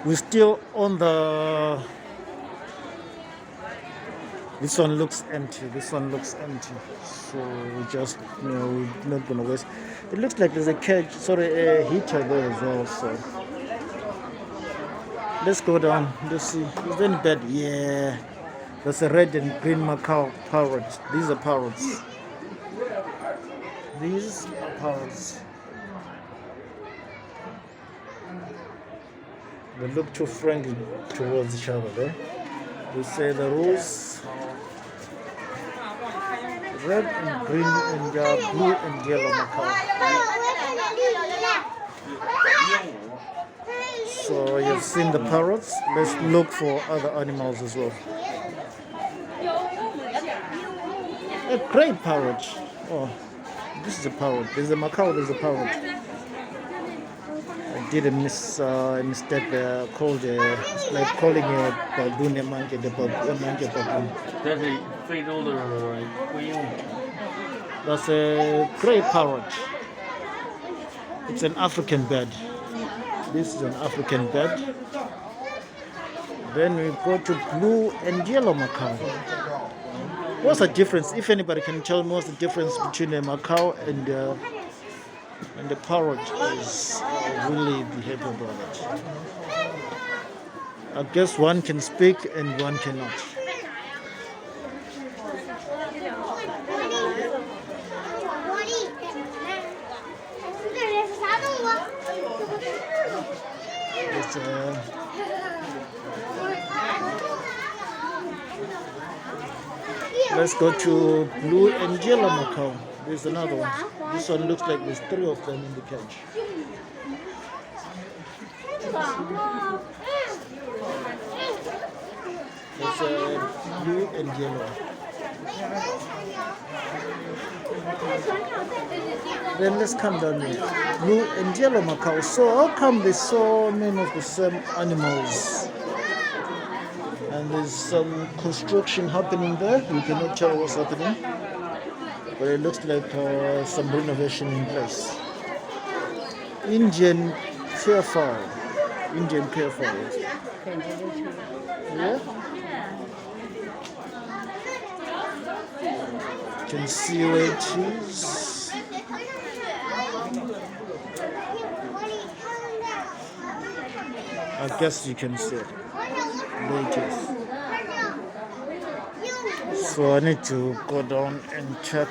We're still on the. This one looks empty. This one looks empty. So we just, we're not gonna waste. It looks like there's a cage, sorry, a heater there as well. So let's go down. Let's see. Is there any bed? Yeah. That's a red and green macaw parrot. These are parrots. These are parrots. They look too friendly towards each other there. We say the rules. Red and green and blue and yellow macaw. So you've seen the parrots. Let's look for other animals as well. A great parrot. Oh, this is a parrot. There's a macaw, there's a parrot. I did a mistake there. Called it's like calling a baboon a monkey, the monkey baboon. 这是非洲的龟鼬。 That's a great parrot. It's an African bird. This is an African bird. Then we go to blue and yellow macaw. What's the difference? If anybody can tell me what's the difference between a macaw and the parrot, is really be happy about it. I guess one can speak and one cannot. Let's go to blue and yellow macaw. There's another one. This one looks like there's 3 of them in the cage. It's blue and yellow. Then let's come down here. Blue and yellow macaw. So how come there's so many of the same animals? And there's some construction happening there. You cannot tell what's happening, but it looks like some renovation in place. Indian pearfowl. Indian pearfowl. Yeah. You can see where it is. I guess you can see it. There it is. So I need to go down and check.